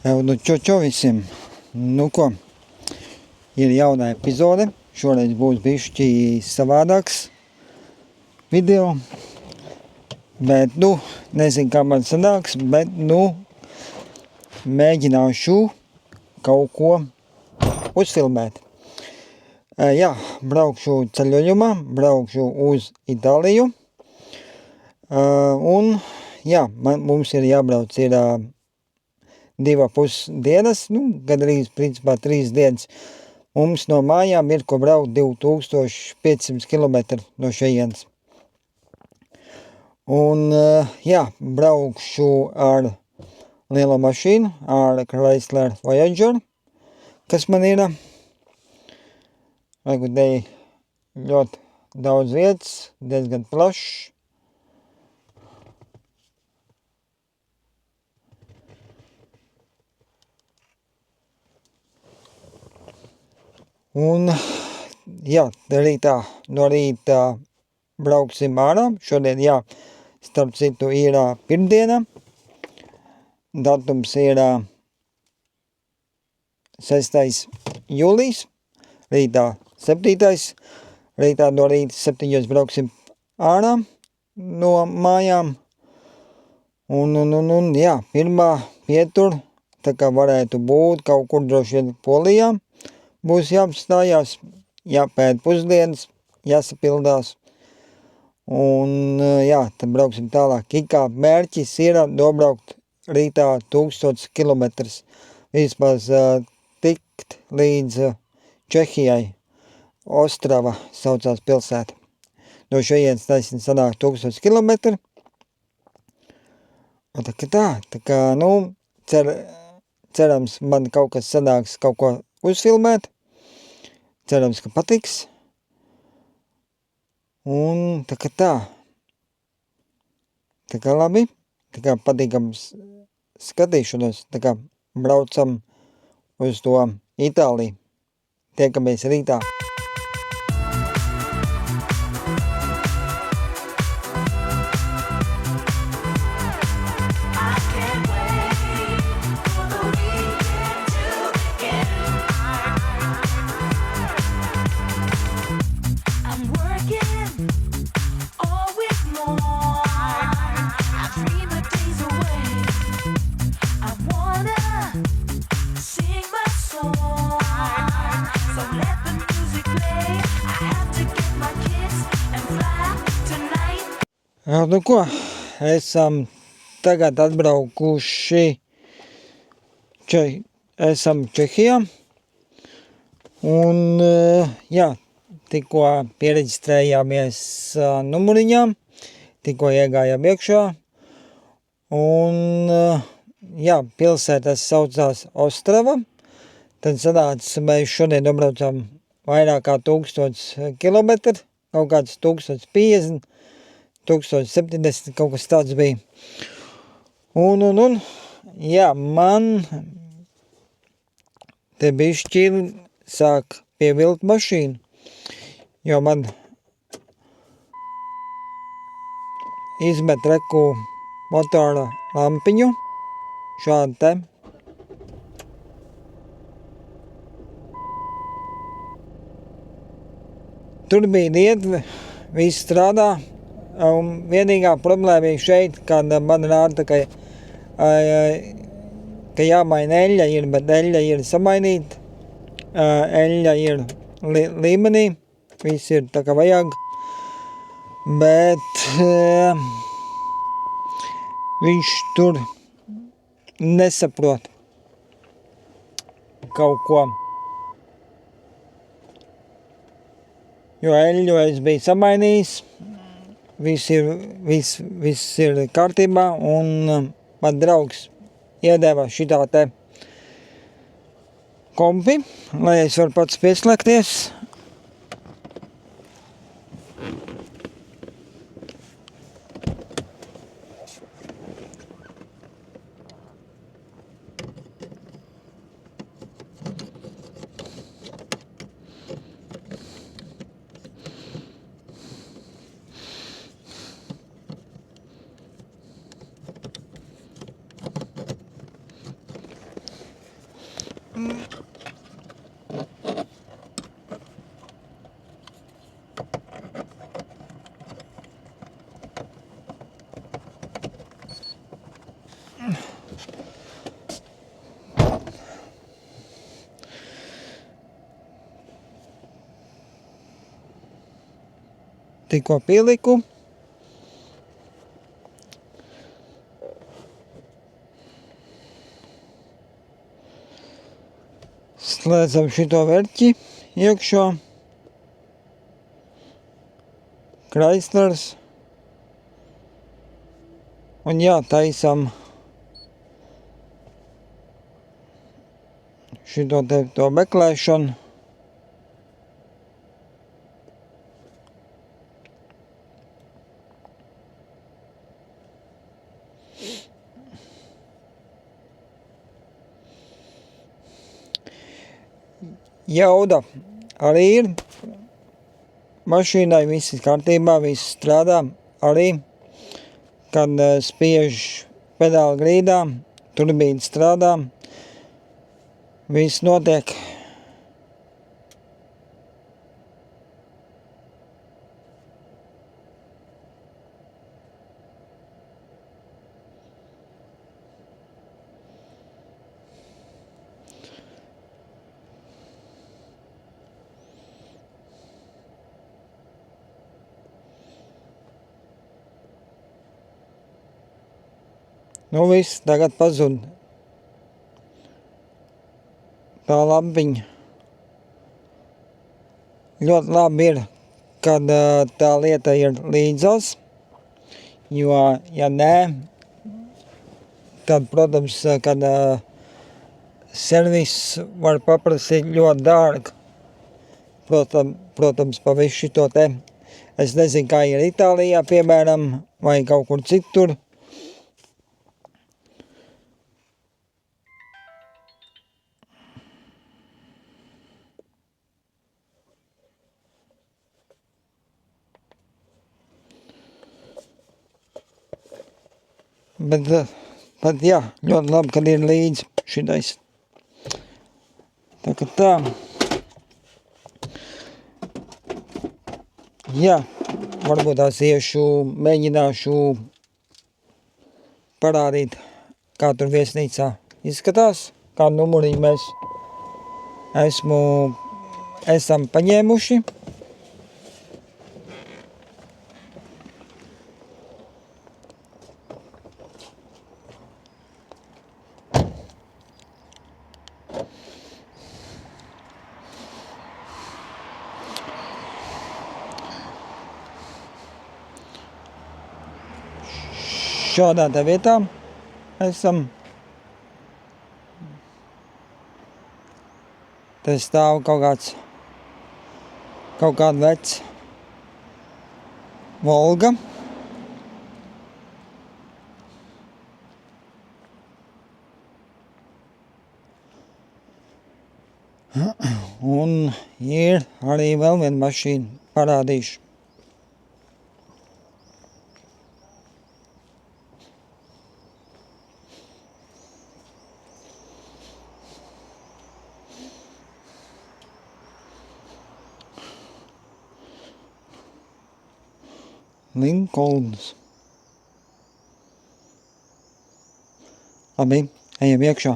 Nu, čau visiem! Nu ko, ir jauna epizode. Šoreiz būs bišķi savādāks video. Bet, nezinu, kā man sanāks, bet, mēģināšu kaut ko uzfilmēt. Jā, braukšu ceļojumā, braukšu uz Itāliju. Un, jā, mums ir jābrauc 2,5 dienas, gandrīz, principā 3 dienas. Mums no mājām ir ko braukt 2500 km no šejienes. Un, jā, braukšu ar lielo mašīnu, ar Chrysler Voyager, kas man ir, dēļ ļoti daudz vietas, diezgan plašs. Un, jā, no rīta brauksim ārā. Šodien, jā, starp citu, ir pirmdiena. Datums ir 6. jūlijs, rītā 7. Rītā no rīta 7. brauksim ārā no mājām. Un, jā, pirmā pietur, tā kā varētu būt kaut kur droši vien Polijā. Būs jāapstājās, jāpēd pusdienas, jāsapildās. Un, jā, tad brauksim tālāk. Ikā mērķis ir nobraukt rītā 1000 km. Vismaz tikt līdz Čehijai. Ostrava saucās pilsēta. No šejienes taisni sanāk 1000 km. Un tā kā, cerams, man kaut kas sanāks kaut ko uzfilmēt. Cerams, ka patiks. Un tā kā labi, tā kā patīkams skatīšanos, tā kā braucam uz to Itāliju. Tiekamies rītā. Nu ko, esam tagad atbraukuši, esam Čehijā. Un, jā, tikko piereģistrējāmies numuriņā, tikko iegājām iekšā. Un, jā, pilsētas saucās Ostrava. Tad sanāca, mēs šodien nobraucām vairāk kā 1000 km, kaut kāds 1050, 1070, kaut kas tāds bija. Un, jā, man te bišķi sāk pievilt mašīnu, jo man izmet reku motora lampiņu, šādu te. Tur bija lieta, viss strādā. Un vienīgā problēma ir šeit, kad man rāda, ka jāmaina eļļa ir, bet eļļa ir samainīta. Eļļa ir līmenī, viss ir tā kā vajag. Bet viņš tur nesaprot kaut ko. Jo eļļu es biju samainījis. Viss ir kārtībā, un man draugs iedeva šitā te kompi, lai es varu pats pieslēgties. Tikko pieliku. Slēdzam šito verķi iekšā. Kraislers. Un jā, taisam šito te to meklēšanu. Jauda arī ir. Mašīnai viss kārtībā, viss strādā arī. Kad spiež pedāli grīdā, turbīna strādā. Viss notiek. Nu viss, tagad pazud tā lampiņa. Ļoti labi ir, kad tā lieta ir līdzās, jo, ja nē, tad, protams, kad servis var paprasīt ļoti dārgu. Protams, pa visu šito te. Es nezinu, kā ir Itālijā, piemēram, vai kaut kur citur. Bet jā, ļoti labi, kad ir līdzi šitais. Tā kā tā. Jā, varbūt tās mēģināšu parādīt, kā tur viesnīcā izskatās, kādu numuriņu mēs esam paņēmuši. Šādā te vietā esam. Te stāv kaut kāda veca Volga. Un ir arī vēl viena mašīna, parādīšu. Linkolns. Labi, ejam iekšā.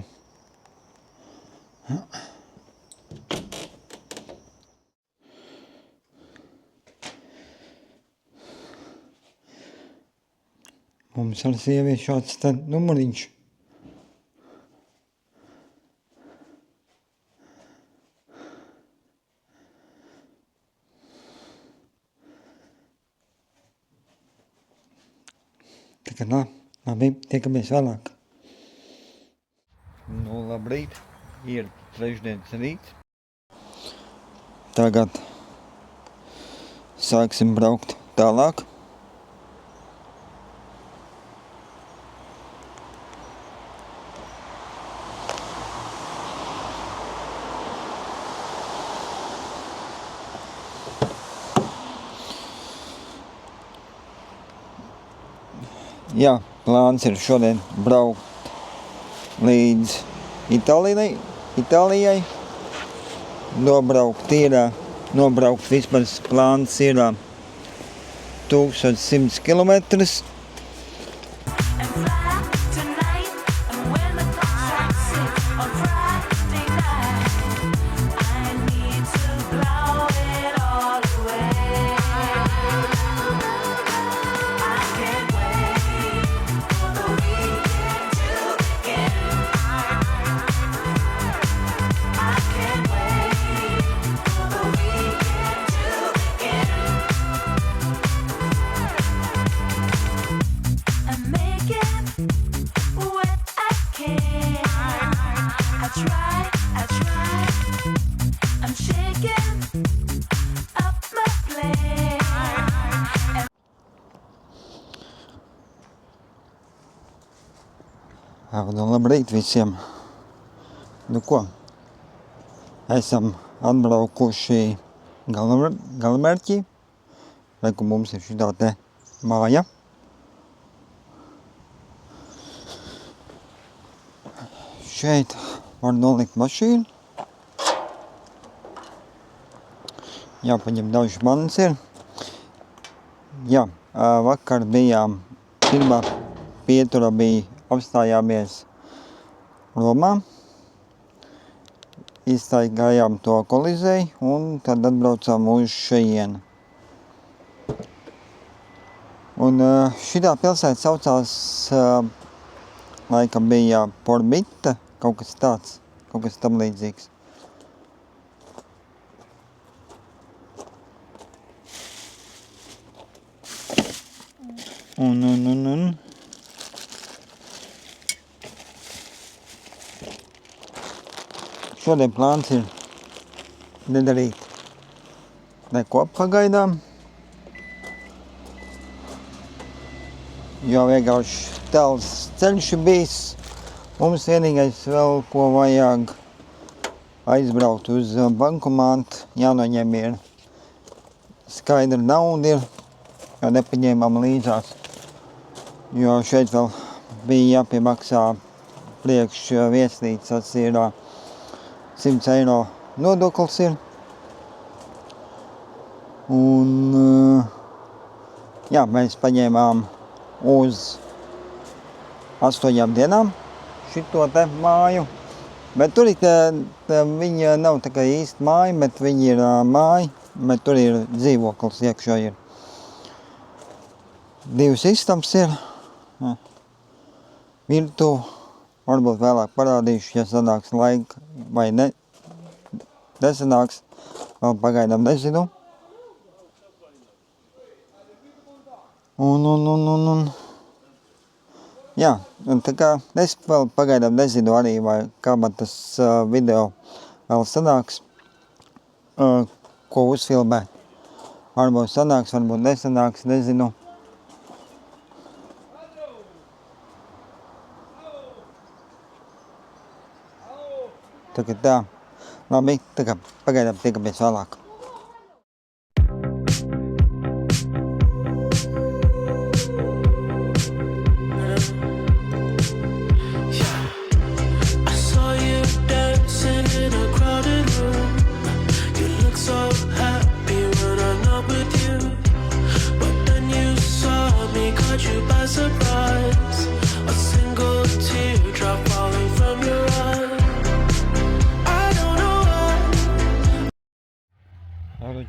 Mums ar sievieti šāds te numuriņš. Tā kā labi, tiekamies vēlāk. Nu, labrīt, ir trešdienas rīts. Tagad sāksim braukt tālāk. Plāns ir šodien braukt līdz Itālijai, Itālijai. Nobraukt vispār plāns ir 1100 kilometrus. Labrīt visiem! Nu ko, esam atbraukuši galamērķī. Reku mums ir šitā te māja. Šeit var nolikt mašīnu. Jāpaņem dažas manas ir. Jā, vakar bijām pirmā pietura apstājāmies Romā, izstaigājām to Kolizeju un tad atbraucām uz šejienu. Un šitā pilsēta saucās, laikam bija Porbita, kaut kas tāds, kaut kas tam līdzīgs. Un. Šodien plāns ir nedarīt neko pagaidām, jo vienkārši tāls ceļš ir bijis. Mums vienīgais vēl, ko vajag aizbraukt uz bankomātu, jānoņem ir skaidra nauda, jo nepaņēmām līdzās, jo šeit vēl bija jāpiemaksā priekš viesnīcas ir 100 eiro nodoklis ir. Un, jā, mēs paņēmām uz 8 dienām šito te māju. Bet tur viņa nav tā kā īsti māja, bet viņa ir māja, bet tur ir dzīvoklis iekšā ir. 2 istabas ir, virtuve. Varbūt vēlāk parādīšu, ja sanāks laika vai nesanāks, vēl pagaidām nezinu. Un. Jā, un tā kā es vēl pagaidām nezinu arī, vai kā man tas video vēl sanāks, ko uzfilmēt. Varbūt sanāks, varbūt nesanāks, nezinu. Tagad tā, labi, tagad pagaidām tiekamies vēlāk.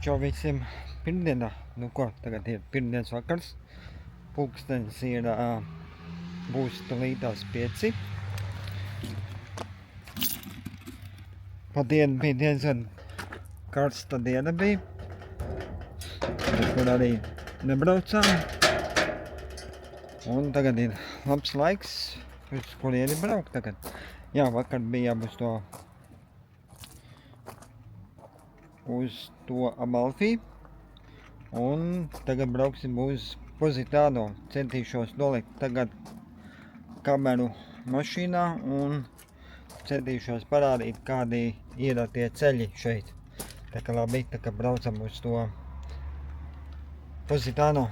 Čau visiem pirmdienā, nu ko, tagad ir pirmdienas vakars, pulkstenis ir, būs tulītās 5. Pa dienu bija diezgan karsta diena bija, kur arī nebraucām, un tagad ir labs laiks, uz kurieni braukt tagad. Jā, vakar bijām uz to Amalfi, un tagad brauksim uz Positano. Centīšos nolikt tagad kameru mašīnā un centīšos parādīt, kādi ir tie ceļi šeit. Tā kā labi, tā kā braucam uz to Positano.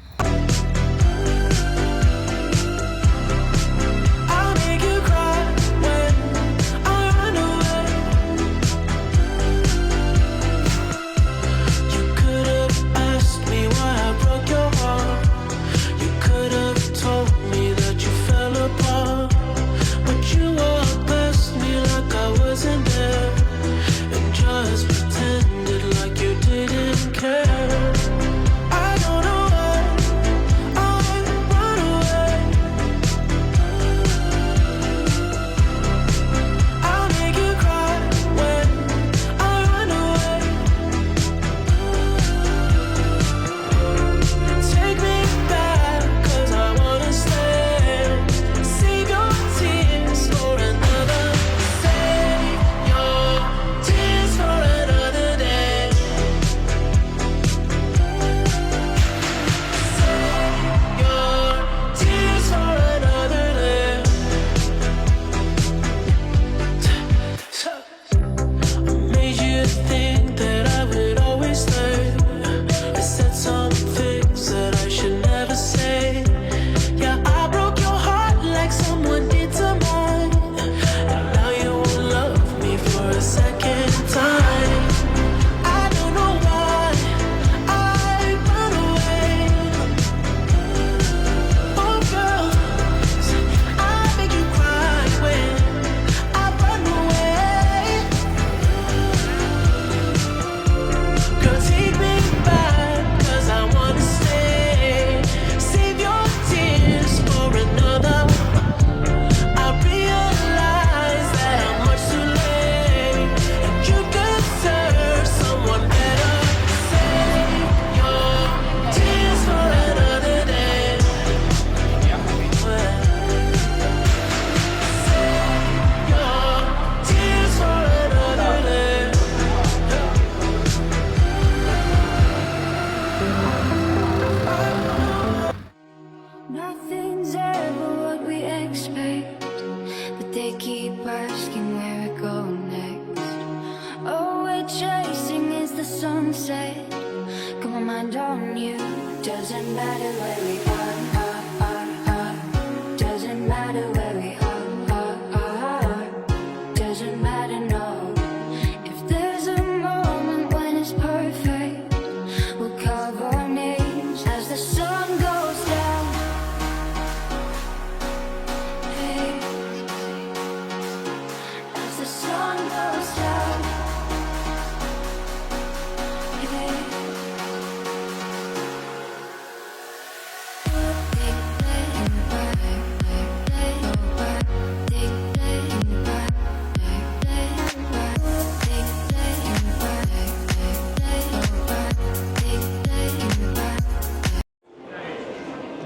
depend on you. Doesn't matter where we are. Doesn't matter where we are. Doesn't matter, no. If there's a moment when it's perfect, we'll carve our names as the sun goes down. Hey, as the sun goes down. Hey.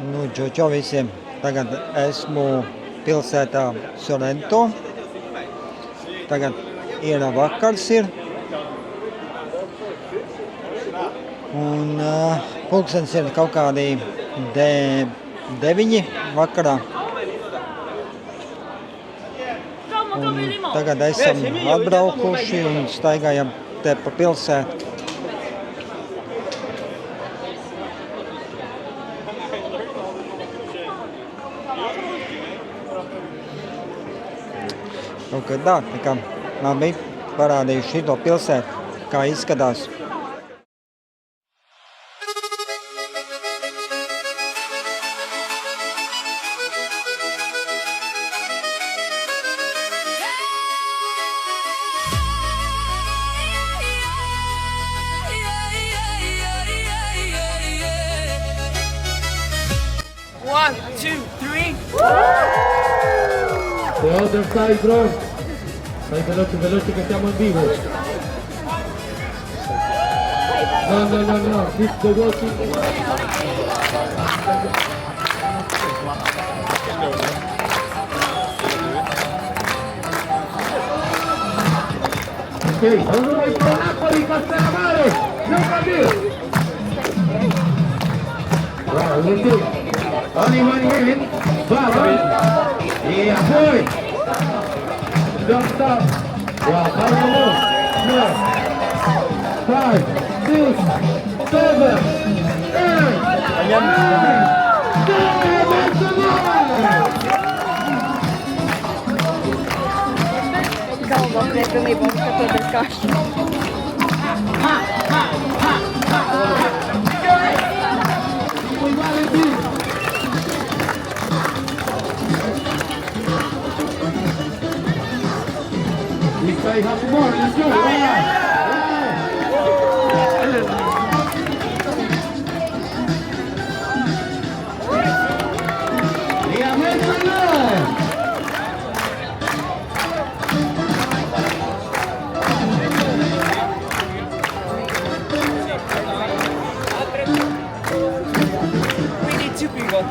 Nu, čau visiem. Tagad esmu pilsētā Sorento. Tagad ir vakars ir. Un pulkstens ir kaut kādi 9 vakarā. Un tagad esam atbraukuši un staigājam te pa pilsētu. Kaut kā tā kā labi parādīju šito pilsētu, kā izskatās. One, two, three. The other side, bro. Dai veloce che siamo in vivo. No. Keep the walking. Ok, allora vai con Napoli, Castellammare. Gioca via. Wow, look. Only one minute. Bravo. Yeah, boy. Don't stop. Wow, 5, 6, 7, Galvā pilnībā skatoties kašķi. This guy has more, let's go. We need two people.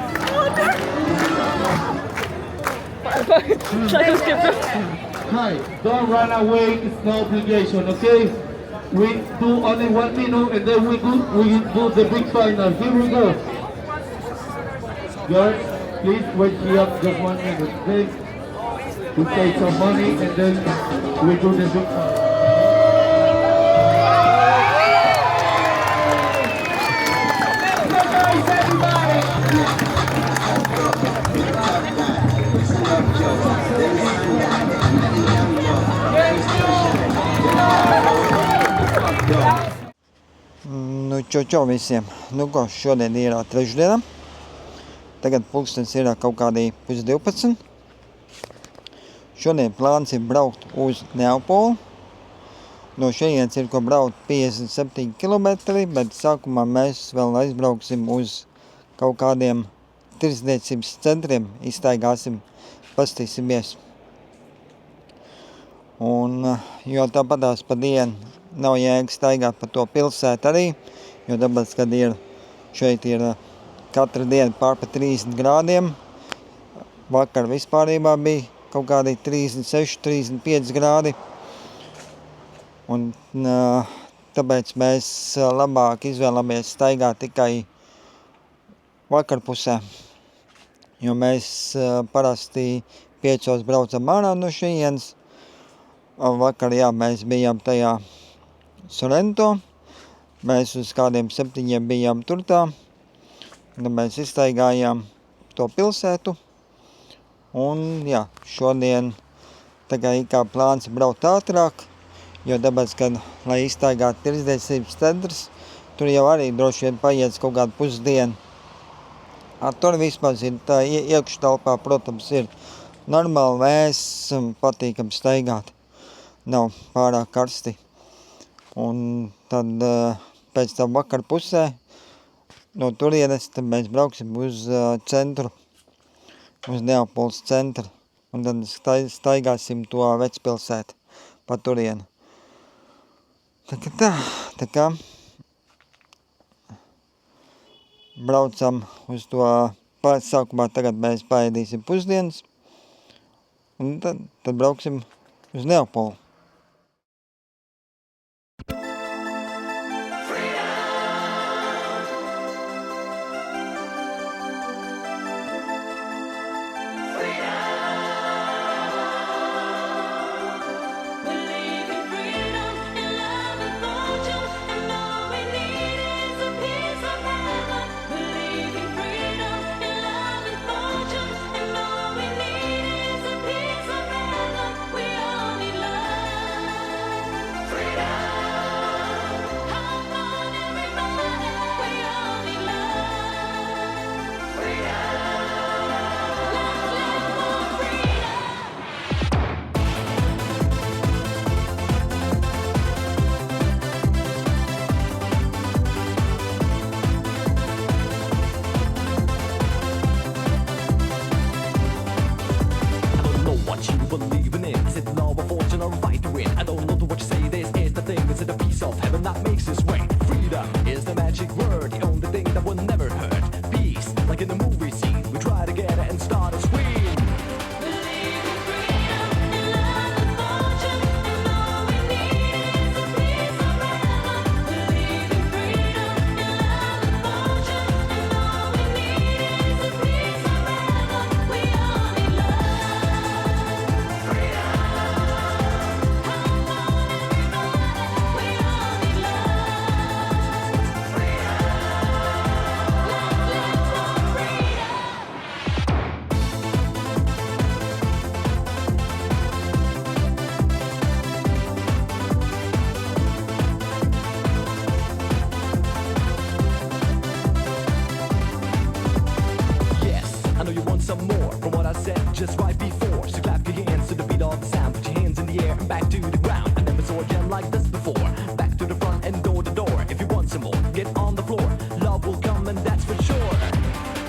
Hi, don't run away, it's no obligation, okay? We do only 1 minute and then we do the big final. Here we go. Girls, please wait here just 1 minute, okay? We take some money and then we do the big final. Nu, čau visiem. Nu, ko šodien ir trešdiena. Tagad pulkstens ir kaut kādi 11:30. Šodien plāns ir braukt uz Neapoli. No šejienes ir ko braukt 57 kilometri, bet sākumā mēs vēl aizbrauksim uz kaut kādiem tirdzniecības centriem, izstaigāsim, pastīsimies. Un, jo tāpatās pa dienu nav jēga staigāt pa to pilsētu arī, jo tāpēc, kad šeit ir katru dienu pār pa 30 grādiem, vakar vispārībā bija kaut kādi 36, 35 grādi, un tāpēc mēs labāk izvēlamies staigāt tikai vakarpusē, jo mēs parasti 5 braucam ārā no šejienes. Vakar, jā, mēs bijām tajā Sorento, Mēs uz kādiem 7 bijām turtā, tad mēs izstaigājām to pilsētu. Un, jā, šodien tagad kā plāns braukt ātrāk, jo tāpēc, kad, lai izstaigātu tirdzniecības centrs, tur jau arī droši vien paiet kaut kādu pusdienu. Tur vispār ir tā iekštelpā, protams, ir normāli vēss, patīkam staigāt, nav pārāk karsti. Un tad pēc tam vakar pusē no turienes tad mēs brauksim uz centru, uz Neapoles centru, un tad staigāsim to vecpilsētu pa turienu. Tā kā braucam uz to, sākumā tagad mēs paēdīsim pusdienas, un tad brauksim uz Neapoli. Believe in freedom and love and fortune, and all we need is a piece of heaven. Believe in freedom and love and fortune, and all we need is a piece of heaven. We all need love. Freedom. Come on, everybody. We all need love. Freedom. Let's live for freedom. I don't know what you believe in. Is it love or fortune or right to win? I don't know what you say. This is the thing. Is it a piece of heaven that makes us rain? Freedom is the magic word, the only thing that will never hurt. Peace, like in the movie scene, we try to get it and start a scream. Believe in freedom and love and fortune, and all we need is a piece of heaven. Believe in freedom and love and fortune, and all we need is a piece of heaven. We all need love. Freedom. Come on, everybody. We all need love. Freedom. Let's live for freedom. Yes, I know you want some more from what I said just right before. So clap your hands to the beat of the sound. Put your hands in the air and back to the ground. I never saw a jam like this before. Back to the front and door to door. If you want some more, get on the floor. Love will come and that's for sure.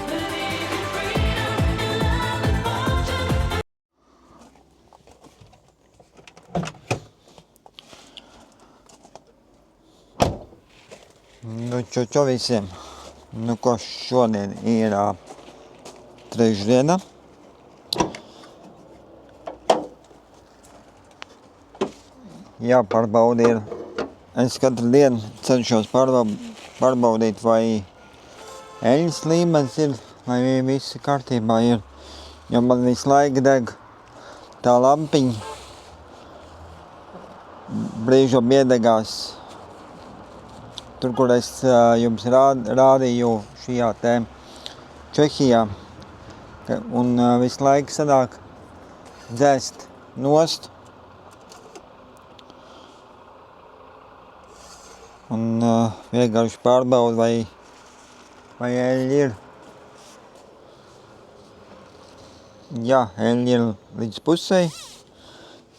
Believe in freedom and love and fortune. Nu, čo visiem. Nu, ko šodien ir trešdiena. Jāpārbauda ir. Es katru dienu cenšos pārbaudīt, vai eļļas līmenis ir, vai viss kārtībā ir. Jo man visu laiku deg tā lampiņa. Brīžom iedegās. Tur, kur es jums rādīju šajā te Čehijā. Un visu laiku sanāk dzēst nost. Un vienkārši pārbaudu, vai eļļa ir. Jā, eļļa ir līdz pusei.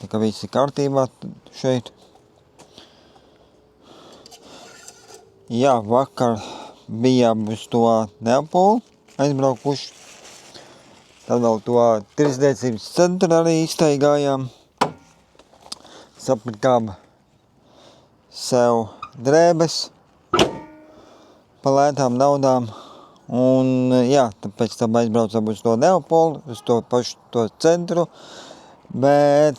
Tā kā viss ir kārtībā šeit. Jā, vakar bijām uz to Neapoli aizbraukuši. Tad vēl to tirdzniecības centru arī iztaigājām. Sapirkām sev drēbes pa lētām naudām. Un jā, tad pēc tam aizbraucām uz to Neapoli, uz to pašu to centru. Bet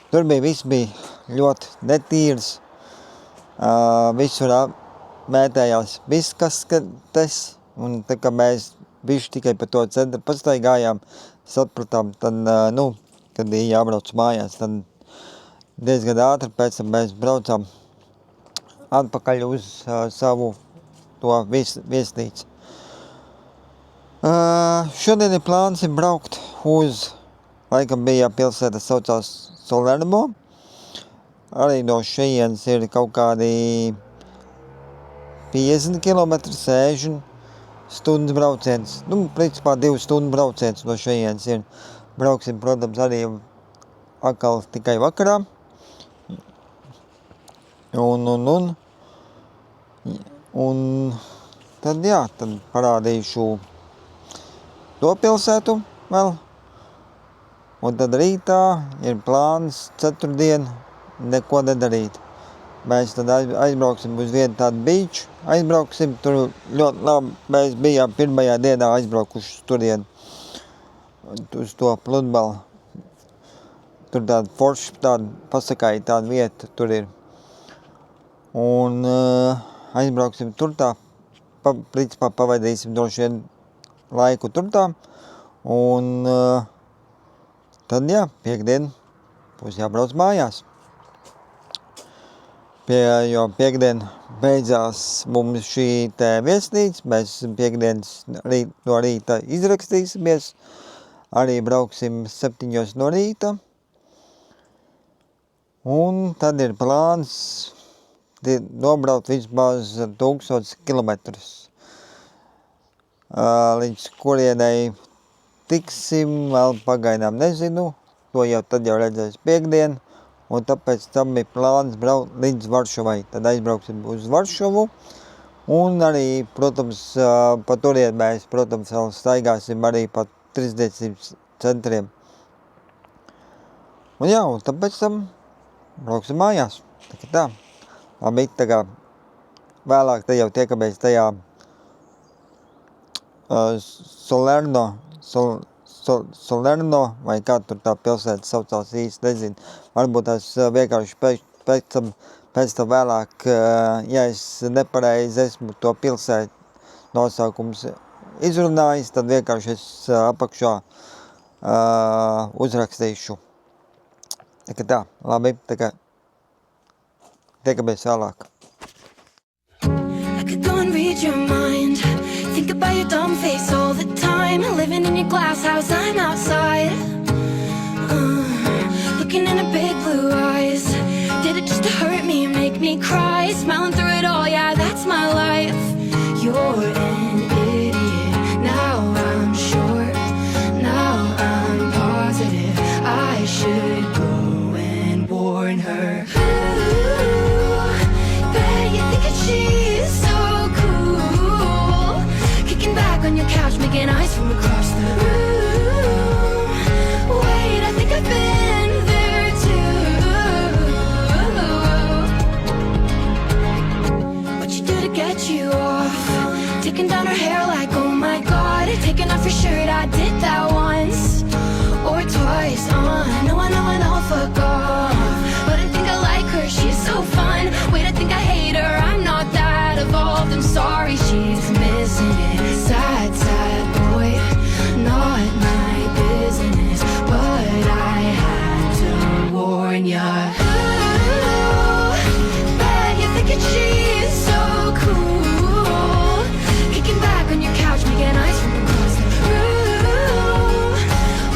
tur viss bija ļoti netīrs. Visur mētējās viskaskates, un tā kā mēs bišķi tikai pa to centru pastaigājām, sapratām, tad, kad bija jābrauc mājās, tad diezgan ātri pēc tam mēs braucām atpakaļ uz savu to viesnīcu. Šodien ir plāns braukt uz, laikam bija pilsēta saucās Salerno. Arī no šejienes ir kaut kādi 50 km, 60 stundas brauciens. Principā 2 stundu brauciens no šejienes ir. Brauksim, protams, arī atkal tikai vakarā. Un tad, tad parādīšu to pilsētu vēl. Un tad rītā ir plāns ceturtdien neko nedarīt. Mēs tad aizbrauksim uz vienu tādu beach, tur ļoti labi, mēs bijām pirmajā dienā aizbraukuši turien, uz to pludmalu. Tur tāda forša, tāda pasakāja tāda vieta tur ir. Un aizbrauksim tur tā, principā pavadīsim droši vien laiku tur tā. Un tad, piekdien būs jābrauc mājās. Jo piekdien beidzās mums šī te viesnīca, mēs piekdienas no rīta izrakstīsimies, arī brauksim 7 no rīta. Un tad ir plāns nobraukt vismaz 1000 kilometrus. Līdz kurienai tiksim, vēl pagaidām nezinu, to tad jau redzēs piekdien. Un tāpēc tam ir plāns braukt līdz Varšavai. Tad aizbrauksim uz Varšavu. Un arī, protams, pa turien mēs, protams, vēl staigāsim arī pa tirdzniecības centriem. Un tāpēc tam brauksim mājās. Tā. Labi, vēlāk te jau tiekamies tajā Salerno, vai kā tur tā pilsēta saucās, īsti nezinu. Varbūt es vienkārši pēc tam vēlāk, ja es nepareizi esmu to pilsētu nosaukums izrunājis, tad vienkārši es apakšā uzrakstīšu. Tā, labi, tiekamies vēlāk. I could go and read your mind. Think about your dumb face all the time. Living in your glass house, I'm outside. Looking in her big blue eyes. Did it just to hurt me and make me cry? Smiling through it all, yeah, that's my life. You're an idiot. Now I'm sure. Now I'm positive. I should go and warn her. Ooh, bet you think that she's so cool. Kicking back on your couch, making eyes from across the room. Wait, I think I've been there too. What you do to get you off? Taking down her hair like, oh my god. Taking off your shirt, I did that once or twice. I know, fuck off. But I think I like her, she's so fun. Wait, I think I hate her, I'm not that evolved. I'm sorry, she's missing it. Sad, sad boy, not my business. But I had to warn ya. Ooh, bet you think that she's so cool. Kicking back on your couch, making eyes from across the room.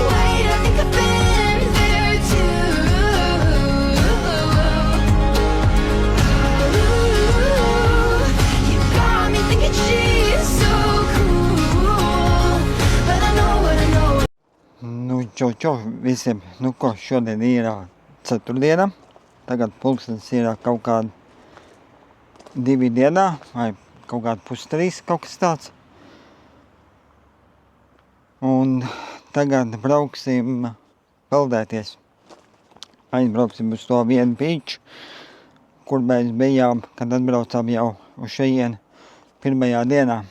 Wait, I think I've been there too. Ooh, you got me thinking she's so cool. But I know what I know. Čau visiem. Ko, šodien ir ceturtdiena. Tagad pulkstenis ir kaut kādi 2 dienā, vai kaut kādi 2:30, kaut kas tāds. Un tagad brauksim peldēties. Aizbrauksim uz to vienu beach, kur mēs bijām, kad atbraucām jau uz šejieni pirmajā dienā.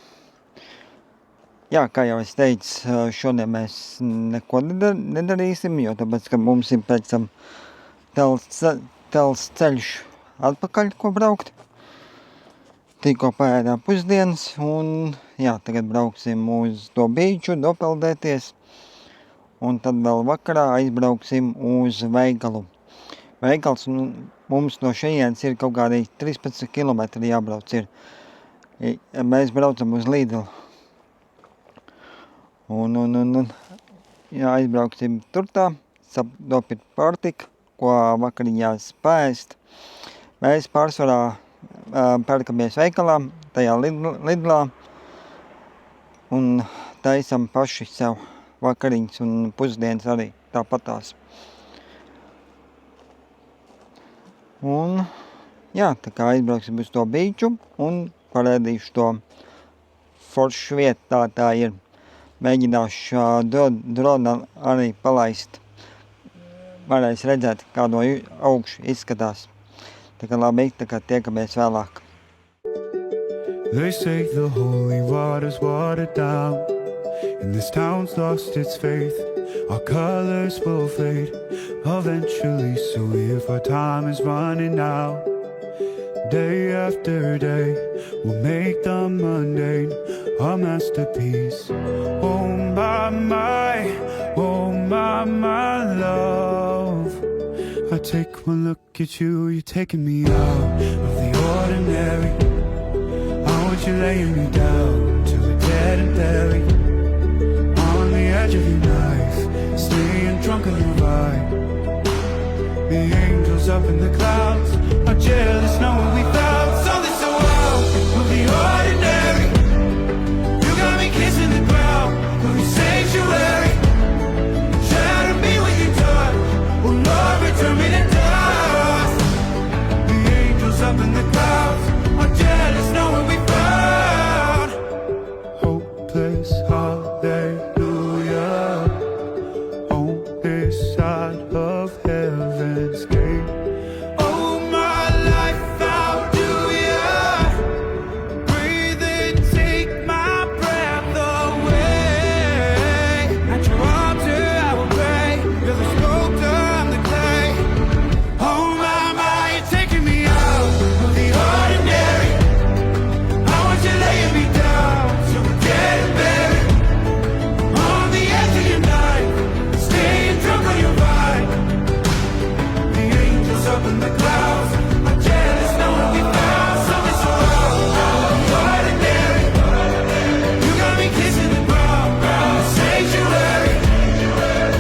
Jā, kā jau es teicu, šodien mēs neko nedarīsim, jo tāpēc, ka mums ir pēc tam tels ceļš atpakaļ, ko braukt. Tikko paēdām pusdienas un, tagad brauksim uz to beachu, dopeldēties. Un tad vēl vakarā aizbrauksim uz veikalu. Veikals mums no šejienes ir kaut kādi 13 kilometri jābrauc ir. Mēs braucam uz Lidlu. Un jā, aizbrauksim tur tā, nopirkt pārtiku, ko vakariņās paēst. Mēs pārsvarā pērkamies veikalā, tajā Lidlā, un taisam paši sev vakariņas un pusdienas arī tāpatās. Un jā, tā kā aizbrauksim uz to bīču un parādīšu to foršu vietu, tā ir. Mēģināšu dronu arī palaist. Varēs redzēt, kā no augšu izskatās. Tā kā labi, tā kā tiekamies vēlāk. They say the holy water's watered down, and this town's lost its faith. Our colors will fade eventually, so if our time is running out, day after day, we'll make the mundane a masterpiece. Oh my love. I take one look at you, you're taking me out of the ordinary. I want you laying me down till we're dead and buried, on the edge of your knife, staying drunk on your ride. The angels up in the clouds are jealous knowing we found something so out of the ordinary. You got me kissing the ground of your sanctuary. Shadow me when you're done. Oh Lord, return me to dust. The angels up in the clouds are jealous knowing we found hopeless hallelujah on this side of heaven's gate. Oh my life, how do ya breathe and take my breath away? At your altar I will pray, you're the sculptor, I'm the clay. Oh my, you're taking me out of the ordinary. I want you laying me down so we're dead and buried, on the edge of your knife, staying drunk on your ride. The angels up in the clouds are jealous knowing we found something so out of the ordinary. You got me kissing the ground, the sanctuary.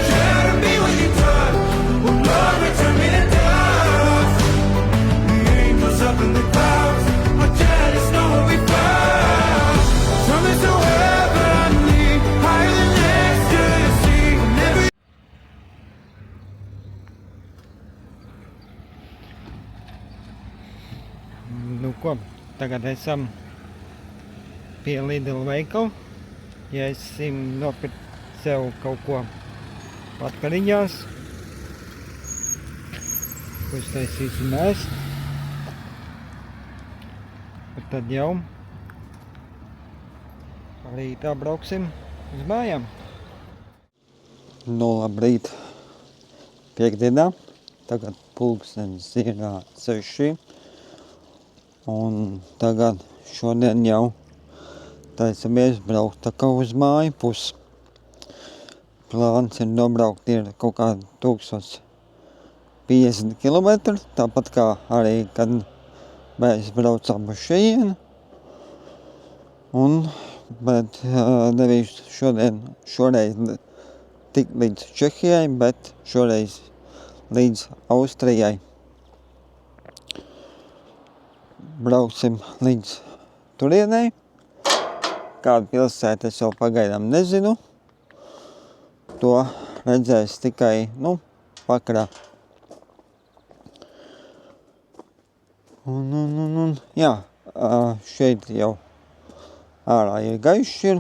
Shadow me when you're done. Oh Lord, return me to dust. The angels up in the clouds are jealous knowing we found something so heavenly, higher than ecstasy. Never. Nu ko, tagad esam pie Lidl veikala. Ja esim nopirkt sev kaut ko vakariņās, ko taisīsim ēst. Un tad jau rītā brauksim uz mājām. Nu, labrīt, piekdienā. Tagad pulkstenis ir 6. Un tagad šodien jau taisamies braukt tā kā uz māju pusi. Plāns ir nobraukt ir kaut kā 1050 km, tāpat kā arī, kad mēs braucām uz šejienu. Bet nevis šoreiz tik līdz Čehijai, bet šoreiz līdz Austrijai. Brauksim līdz turienei. Kādu pilsētu es vēl pagaidām nezinu. To redzēs tikai, vakarā. Un jā, šeit jau ārā ir gaišs ir.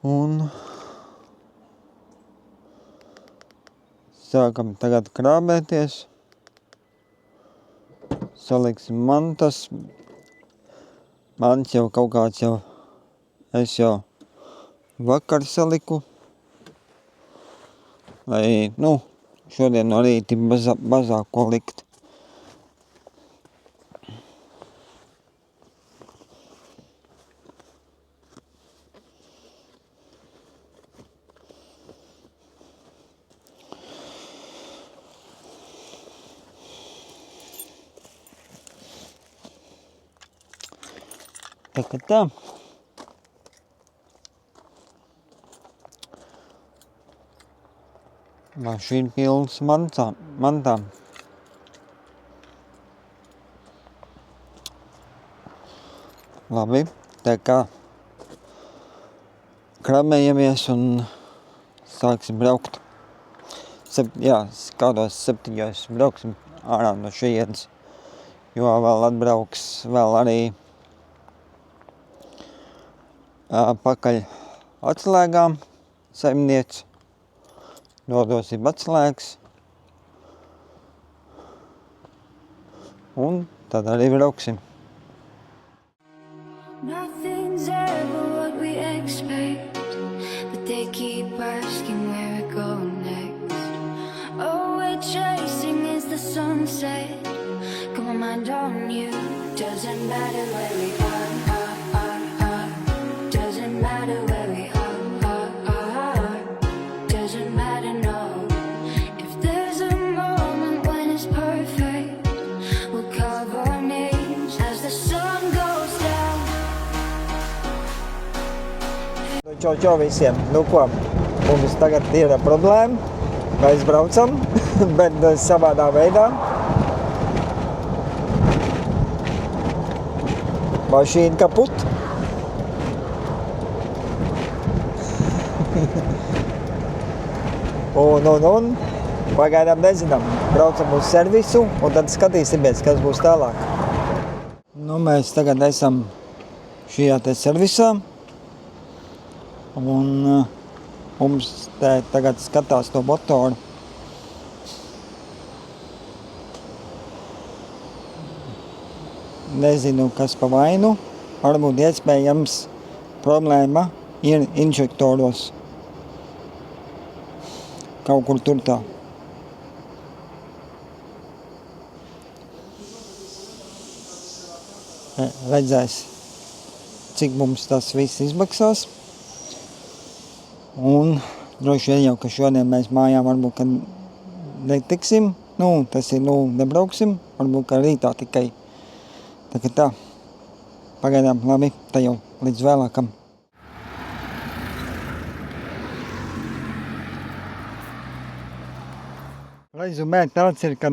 Un sākam tagad krāpēties. Saliksim mantas. Mans jau kaut kāds es jau vakar saliku. Lai, šodien no rīta mazāk ko likt. Tā kā tā. Mašīna pilnas mantām. Labi, tā kā kramējamies un sāksim braukt. Kādos 7 brauksim ārā no šejienes, jo vēl atbrauks vēl arī pakaļ atslēgām saimniec. Nodosim atslēgas. Un tad arī brauksim. Nothing's ever what we expect, but they keep asking where we're going next. All we're chasing is the sunset. Got my mind on you. Doesn't matter where we are. Doesn't matter where we are. Doesn't matter, no. If there's a moment when it's perfect, we'll carve our names as the sun goes down. Čau visiem. Nu ko, mums tagad ir problēma. Mēs braucam, bet savādā veidā. Mašīna kaput. Un pagaidām nezinām. Braucam uz servisu un tad skatīsimies, kas būs tālāk. Nu, mēs tagad esam šajā te servisā. Un mums te tagad skatās to motoru. Nezinu, kas pa vainu. Varbūt iespējams problēma ir injektoros. Kaut kur tur tā. Redzēs, cik mums tas viss izmaksās. Un droši vien jau, ka šodien mēs mājā varbūt, ka netiksim. Nebrauksim. Varbūt, ka rītā tikai. Tā kā tā. Pagaidām labi, tā jau līdz vēlākam. Rezumē tāds ir, ka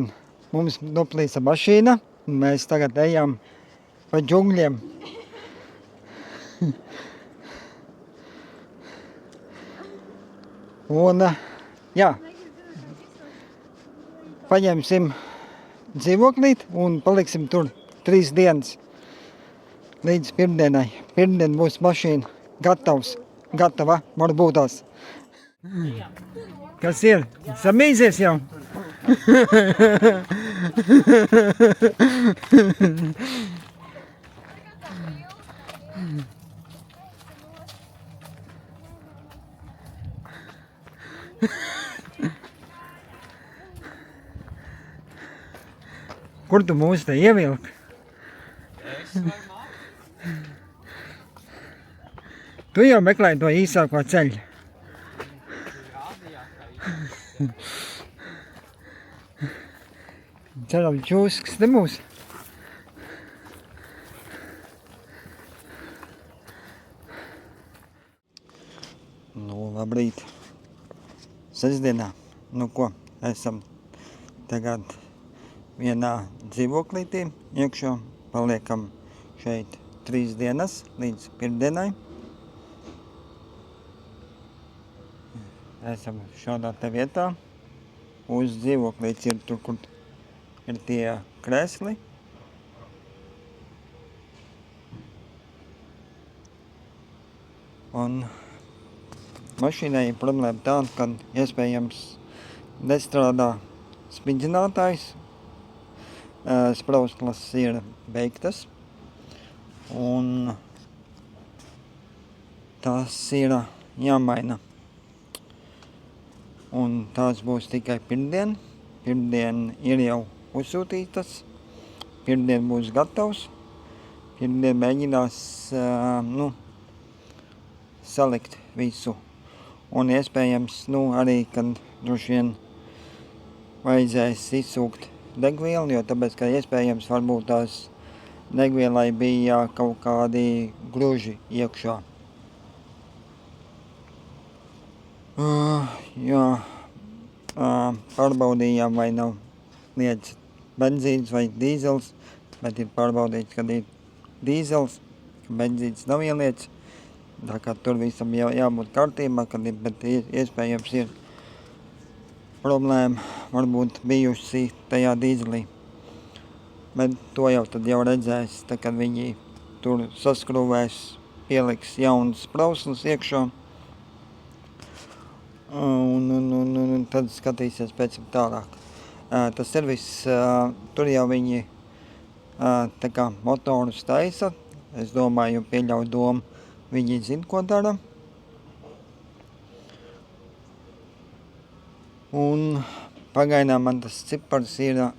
mums noplīsa mašīna. Mēs tagad ejam pa džungļiem. Un, paņemsim dzīvoklīt un paliksim tur 3 dienas līdz pirmdienai. Pirmdien būs mašīna gatava, varbūt tās. Kas ir? Samīzies jau? Kur tu mūs te ievilki? Tu jau meklēji to īsāko ceļu. Ceram, čūsks te mūs. Labrīt. Sestdienā. Ko, esam tagad vienā dzīvoklītī iekšā. Paliekam šeit 3 dienas līdz pirmdienai. Esam šādā te vietā. Uz dzīvoklīts ir tur, kur ir tie krēsli. Un mašīnai ir problēma tāda, ka iespējams nestrādā spindzinātājs. Spraustlas ir beigtas. Un tas ir jāmaina. Un tās būs tikai pirmdien. Pirmdien ir jau uzsūtītas. Pirmdien būs gatavs. Pirmdien mēģinās salikt visu. Un iespējams, arī, kad droši vien vajadzēs izsūkt degvielu, jo tāpēc, ka iespējams varbūt tās degvielai bija kaut kādi gruži iekšā. Jā, pārbaudījām, vai nav lietas benzīns vai dīzels, bet ir pārbaudīts, kad ir dīzels, ka benzīns nav ieliets. Tā kā tur visam jābūt kārtībā, bet iespējams ir problēma varbūt bijusi tajā dīzelī. Bet to jau tad redzēs, tā, kad viņi tur saskrūvēs, pieliks jaunas sprauslas iekšā. Un tad skatīsies pēc tam tālāk. Tas servis, tur jau viņi tā kā motorus taisa. Es domāju, pieļauju domu, viņi zina, ko dara. Un pagaidām man tas cipars ir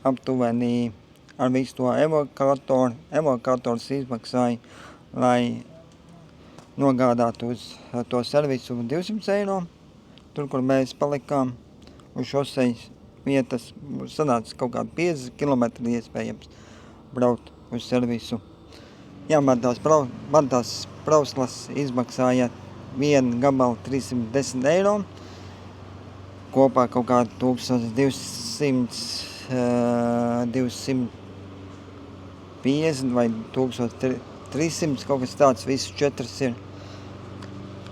aptuveni ar visu to evokatoru. Evokators izmaksāja, lai nogādātu uz to servisu 200 eiro. Tur, kur mēs palikām uz šosejas vietas, sanāca kaut kādi 50 km iespējams braukt uz servisu. Jā, man tās prauslas izmaksāja vienu gabalu 310 eiro. Kopā kaut kā 1250 vai 1300, kaut kas tāds, visus 4 ir.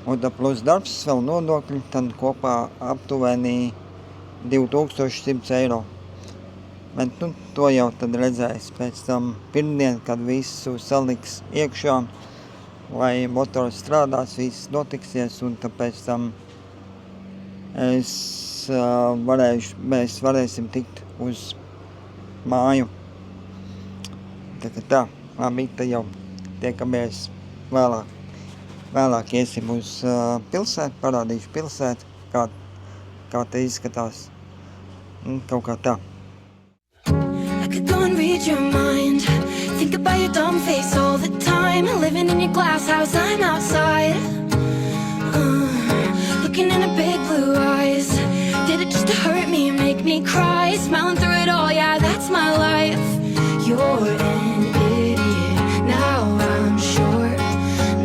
Un tā plus darbs, vēl nodokļi, tad kopā aptuveni 2100 eiro. Bet to jau tad redzēs pēc tam pirmdien, kad visu saliks iekšā, lai motors strādās, viss notiksies, un tāpēc tam mēs varēsim tikt uz māju. Tā, labi, tad jau tiekamies vēlāk. Vēlāk iesim uz pilsētu, parādīšu pilsētu, kā te izskatās. Kaut kā tā. I could go and read your mind. Think about your dumb face all the time. Living in your glass house, I'm outside. Looking in her big blue eyes. Did it just to hurt me and make me cry? Smiling through it all, yeah, that's my life. You're an idiot. Now I'm sure.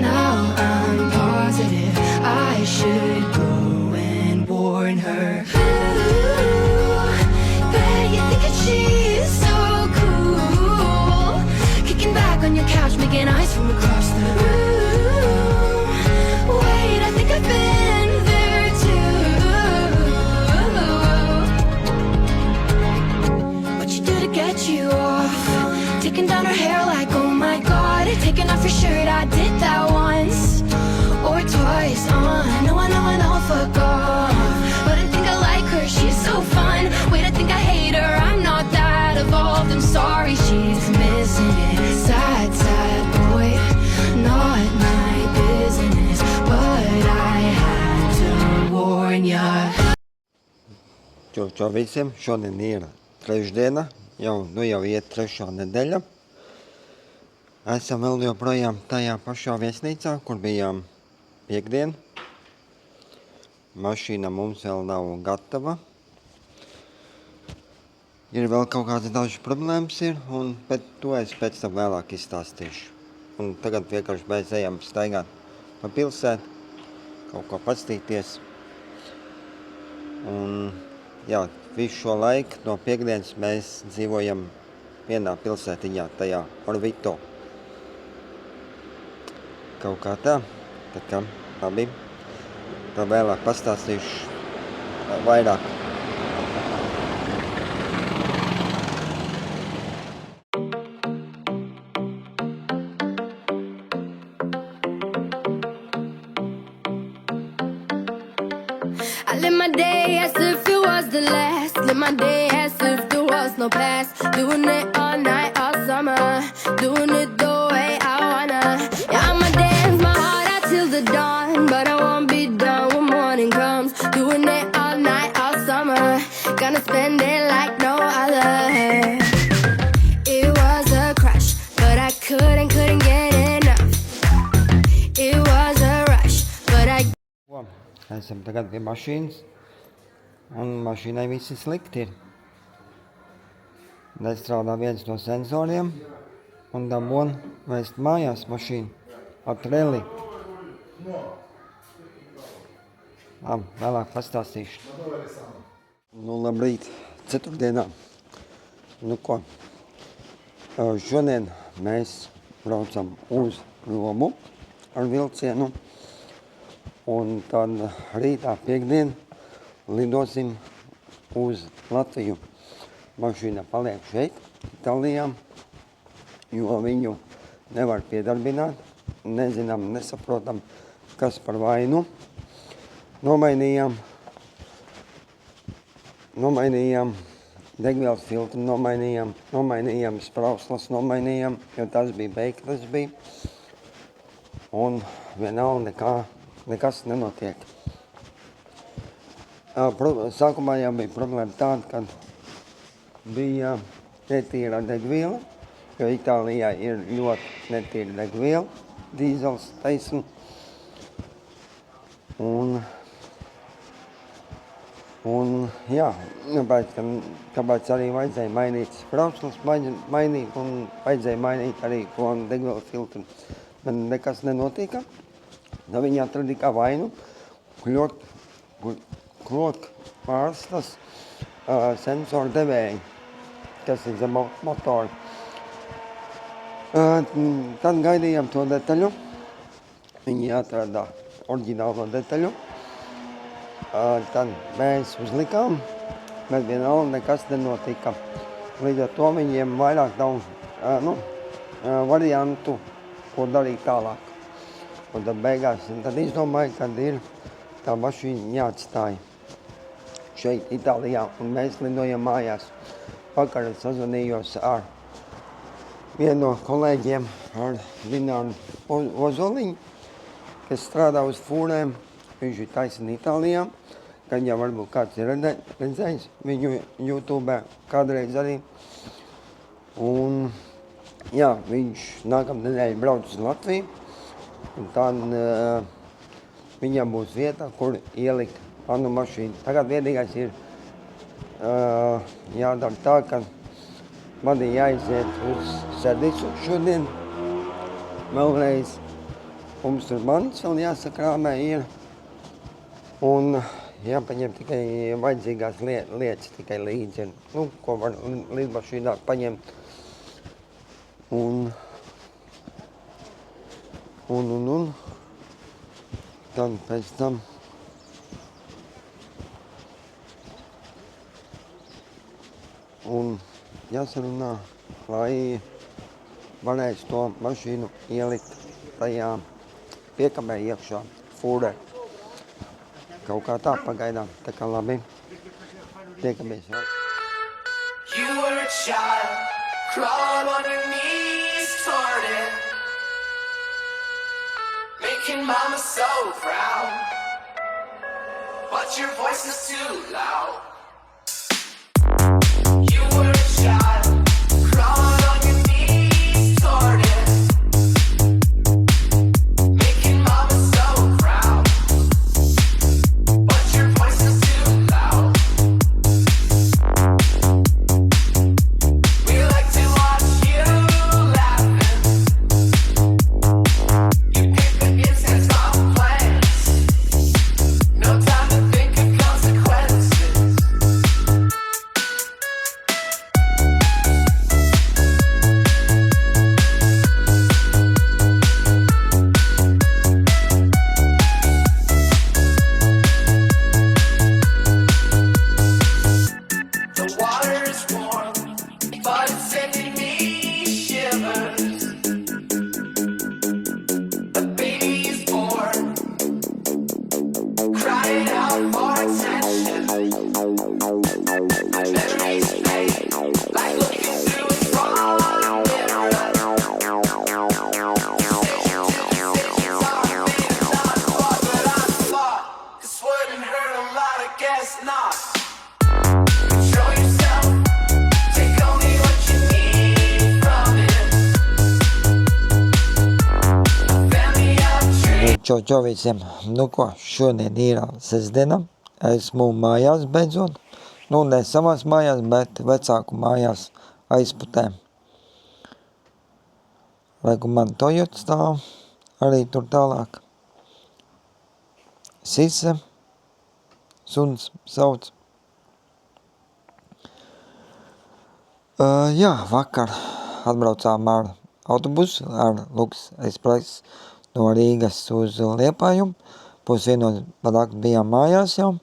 Now I'm positive. I should go and warn her. Ooh, bet you think that she's so cool. Kicking back on your couch, making eyes from across the room. Wait, I think I've been there too. What you do to get you off? Taking down her hair like, oh my god. Taking off your shirt, I did that once or twice. I know, fuck off. But I think I like her, she's so fun. Wait, I think I hate her, I'm not that evolved. I'm sorry, she's missing it. Sad, sad boy, not my business. But I had to warn ya. Čau visiem, šodien ir trešdiena, jau iet 3. nedēļa. Esam vēl joprojām tajā pašā viesnīcā, kur bijām piekdien. Mašīna mums vēl nav gatava. Ir vēl kaut kādas dažas problēmas bet to es pēc tam vēlāk izstāstīšu. Un tagad vienkārši mēs ejam staigāt pa pilsētu, kaut ko pastīties. Un jā, visu šo laiku no piekdienas mēs dzīvojam vienā pilsētiņā, tajā Orvito. Kaut kā tā, tad kā, labi, to vēlāk pastāstīšu vairāk. I live my day as if it was the last. Live my day as if there was no past. Doing it all night, all summer. Doing it the way I wanna. Yeah, I'ma dance my heart out till the dawn. But I won't be done when morning comes. Doing it all night, all summer. Gonna spend it like no other. It was a crush, but I couldn't get enough. It was a rush, but I... Esam tagad pie mašīnas, un mašīnai visi slikti ir. Nestrādā viens no sensoriem, un dabūn vēst mājās mašīnu ar treli. Labi, vēlāk pastāstīšu. Nu, labrīt, ceturtdienā. Nu ko, šodien mēs braucam uz Romu ar vilcienu, un tad rītā piekdien lidosim uz Latviju. Mašīna paliek šeit, Itālijā, jo viņu nevar piedarbināt. Nezinām, nesaprotam, kas par vainu. Nomainījām degvielas filtru, nomainījām sprauslas, jo tas bija beigtas bija. Un vienalga nekas nenotiek. Sākumā jau bija problēma tāda, ka bija netīra degviela, jo Itālijā ir ļoti netīra degviela, dīzels taisn. Un jā, kāpēc arī vajadzēja mainīt sprauslas, mainīt un vajadzēja mainīt arī degvielas filtru. Bet nekas nenotika. Tad viņi atrada kā vainu klot pārstas sensoru devēji, kas ir zem motoru. Tad gaidījām to detaļu. Viņi atrada oriģinālo detaļu. Tad mēs uzlikām, bet vienalga nekas nenotika. Līdz ar to viņiem vairāk nav variantu, ko darīt tālāk. Un tad beigās tad izdomāju, kad ir tā mašīna jāatstāja šeit Itālijā, un mēs lidojam mājās. Vakar sazvanījos ar vienu no kolēģiem, ar Lināru Ozoliņu, kas strādā uz fūrēm. Viņš ir taisni Itālijā, kad jau varbūt kāds ir redzējis viņu YouTube kādreiz arī. Un jā, viņš nākamnedēļ brauc uz Latviju, un tad viņam būs vieta, kur ielikt manu mašīnu. Tagad vienīgais ir jādara tā, ka man ir jāiziet uz servisu šodien. Vēlreiz mums tur mans vēl jāsakrāmē ir. Un jāpaņem tikai vajadzīgās lietas tikai līdzi, ko var lidmašīnā paņemt. Un tad pēc tam jāsarunā, lai varēs to mašīnu ielikt tajā piekabē iekšā fūrē. Kaut kā tā pagaidām, tā kā labi. Tiekamies. You were a child, crawling on your knees toward it, making mama so proud, but your voice is too loud. You were a child, crawling on your knees toward it, making mama so proud, but your voice is too loud. We like to watch you laughing. You pick against the top plans. No time to think of consequences. The water is warm, but it's sending me shivers. The baby is born, crying out for attention. Memories fade, like looking through a small mirror. Decisions are being done for, but I thought this wouldn't hurt a lot, I guess not. Control yourself, take only what you need from it. Family of dreams. Čau visiem. Nu ko, šodien ir sestdiena. Esmu mājās beidzot. Ne savās mājās, bet vecāku mājās aizputē. Laiku man Toyota stāv, arī tur tālāk. Sise, suns sauc. Jā, vakar atbraucām ar autobusu, ar Luks Express no Rīgas uz Liepāju. 10:30 par nakti bijām mājās jau.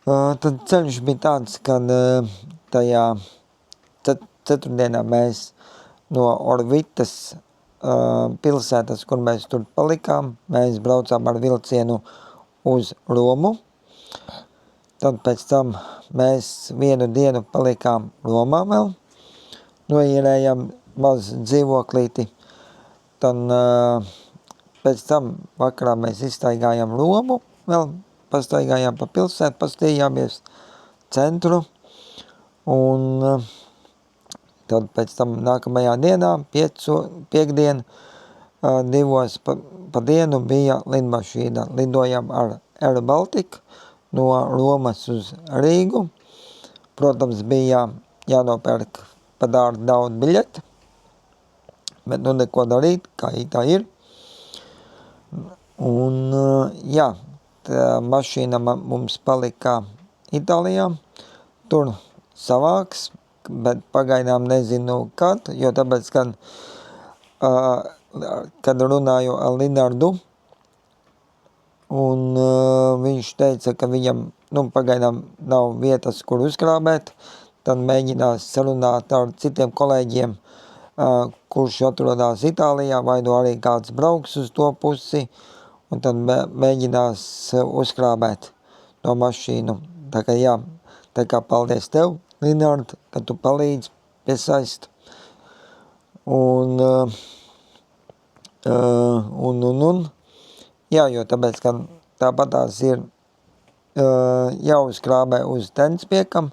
Tad ceļš bija tāds, kad tajā ceturtdienā mēs no Orvitas pilsētas, kur mēs tur palikām, mēs braucām ar vilcienu uz Romu. Tad pēc tam mēs vienu dienu palikām Romā vēl, noīrējām maz dzīvoklīti. Tad pēc tam vakarā mēs izstaigājām Romu, vēl pastaigājām pa pilsētu, pastījāmies centru, un tad pēc tam nākamajā dienā, piekdien, 2 pa dienu bija lidmašīna. Lidojām ar Air Baltica no Romas uz Rīgu. Protams, bija jānopērk pa daudz biļeti, bet nu neko darīt, kā tā ir. Un jā, tā mašīna mums palika Itālijā, tur savāks, bet pagaidām nezinu kad, jo tāpēc, kad runāju ar Linardu, un viņš teica, ka viņam pagaidām nav vietas, kur uzkrābēt, tad mēģinās sarunāt ar citiem kolēģiem, kurš atrodas Itālijā, vai nu arī kāds brauks uz to pusi, un tad mēģinās uzkrābēt no mašīnu. Tā kā jā, tā kā paldies tev, Linard, ka tu palīdzi piesaist. Un jā, jo tāpēc, ka tāpatās ir jāuzkrābē uz Tenspiekam,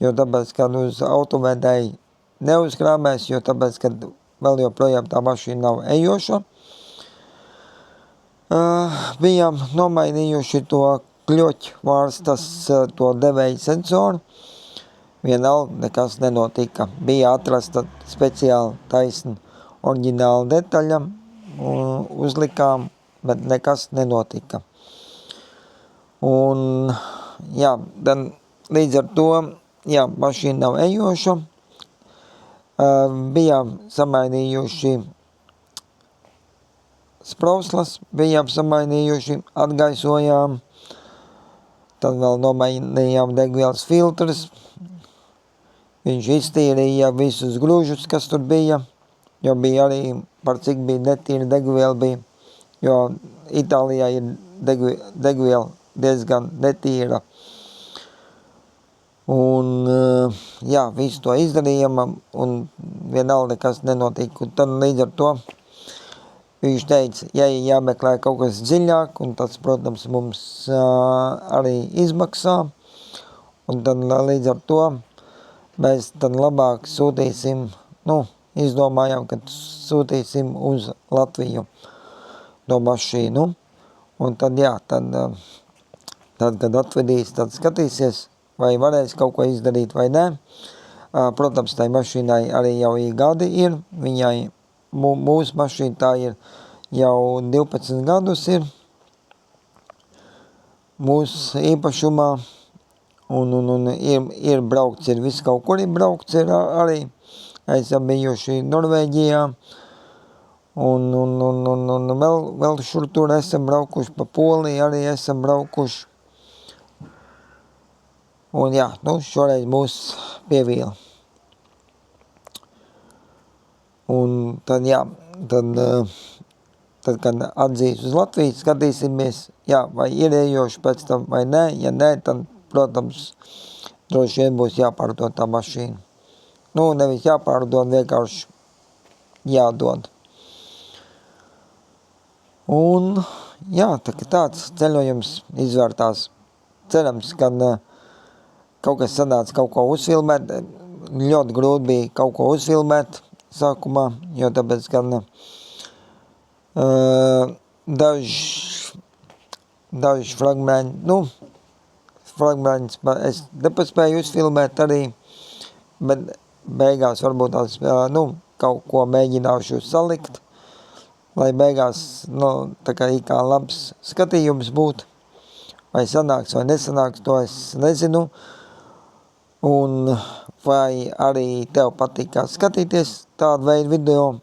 jo tāpēc, ka uz autovedēji neuzkrābēs, jo tāpēc, ka vēl joprojām tā mašīna nav ejoša. Bijām nomainījuši to kļoķu vārstas, to devēju sensoru. Vienalga nekas nenotika. Bija atrasta speciāli taisna oriģināla detaļa, uzlikām, bet nekas nenotika. Un jā, tad līdz ar to, jā, mašīna nav ejoša. Bijām samainījuši sprauslas, bijām samainījuši, atgaisojām, tad vēl nomainījām degvielas filtrus. Viņš iztīrīja visus grūžus, kas tur bija, jo bija arī, par cik bija netīra degviela bija, jo Itālijā ir degviela diezgan netīra. Un jā, visu to izdarījām, un vienalga nekas nenotika. Un tad līdz ar to viņš teica, ja jāmeklē kaut kas dziļāk, un tas, protams, mums arī izmaksā, un tad līdz ar to mēs tad labāk sūtīsim, izdomājām, ka sūtīsim uz Latviju no mašīnu, un tad jā, tad kad atvedīs, tad skatīsies, vai varēs kaut ko izdarīt vai nē. Protams, tai mašīnai arī jau gadi ir, viņai mūsu mašīna tā ir jau 12 gadus ir mūsu īpašumā, un ir braukts, ir viss kaut kur ir braukts, ir arī esam bijuši Norvēģijā, un vēl šur tur esam braukuši, pa Poliju arī esam braukuši. Un jā, šoreiz mūs pievīla. Un tad jā, tad kad atzīs uz Latviju, skatīsimies, jā, vai ir ejoši pēc tam vai nē, ja nē, tad, protams, droši vien būs jāpārdod tā mašīna. Nevis jāpārdod, vienkārši jādod. Un jā, tāds ceļojums izvērtās. Cerams, ka kaut kas sanāca kaut ko uzfilmēt. Ļoti grūti bija kaut ko uzfilmēt sākumā, jo tāpēc, ka daži fragmenti es nepaspēju uzfilmēt arī, bet beigās varbūt tās, kaut ko mēģināšu salikt, lai beigās, tā kā labs skatījums būtu. Vai sanāks vai nesanāks, to es nezinu. Un vai arī tev patīk kā skatīties tādu veidu video,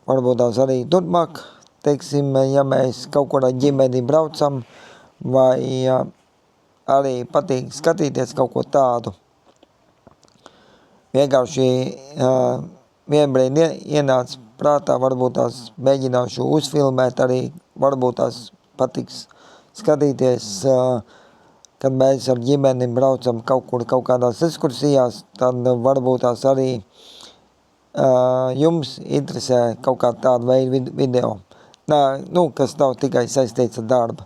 varbūt tās arī turpmāk, teiksim, ja mēs kaut kur ar ģimeni braucam, vai arī patīk skatīties kaut ko tādu. Vienkārši vienbrīd ienāca prātā, varbūt tās mēģināšu uzfilmēt, arī varbūt tās patiks skatīties, kad mēs ar ģimeni braucam kaut kur, kaut kādās ekskursijās, tad varbūt tās arī jums interesē kaut kā tāda veida video, kas nav tikai saistīts ar darbu.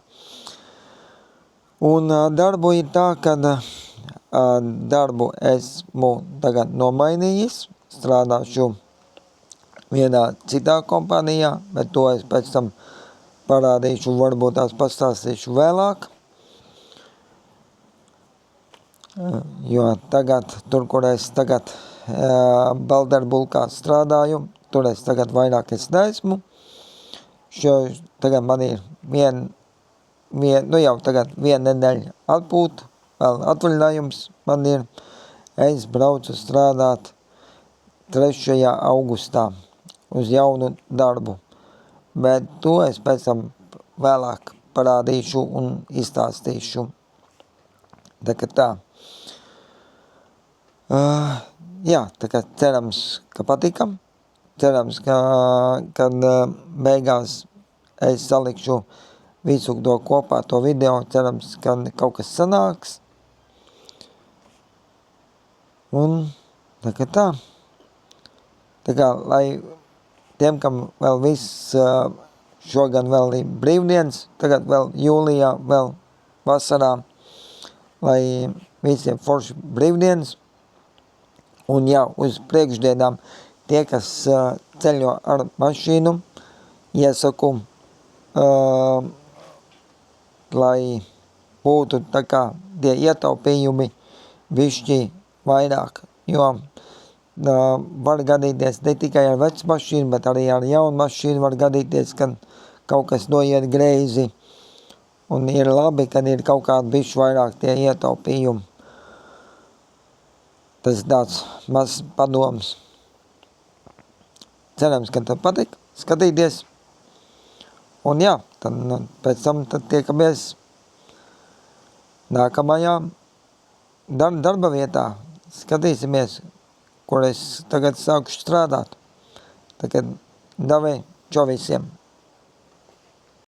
Un darbu ir tā, ka darbu esmu tagad nomainījis, strādāšu vienā citā kompānijā, bet to es pēc tam parādīšu, varbūt tās pastāstīšu vēlāk. Jo tagad, tur, kur es tagad Balderbulkā strādāju, tur es tagad vairāk es neesmu. Tagad man ir jau tagad viena nedēļa atpūta, vēl atvaļinājums man ir. Es braucu strādāt 3. augustā uz jaunu darbu, bet to es pēc tam vēlāk parādīšu un izstāstīšu. Tā kā tā. Tā kā cerams, ka patīkam. Cerams, ka kad beigās es salikšu visu to kopā, to video. Cerams, ka kaut kas sanāks. Un tā kā tā. Tā kā, lai tiem, kam vēl viss šogad vēl ir brīvdienas, tagad vēl jūlijā, vēl vasarā, lai visiem forši brīvdienas. Un jau uz priekšdienām tie, kas ceļo ar mašīnu, iesaku, lai būtu tā kā tie ietaupījumi bišķi vairāk, jo var gadīties ne tikai ar vecu mašīnu, bet arī ar jaunu mašīnu var gadīties, kad kaut kas noiet greizi. Un ir labi, kad ir kaut kādi bišķi vairāk tie ietaupījumi. Tas ir tāds mazs padoms. Cerams, ka tev patīk skatīties. Un jā, tad pēc tam tiekamies nākamajā darba vietā. Skatīsimies, kur es tagad sākušu strādāt. Tagad davai, čau visiem!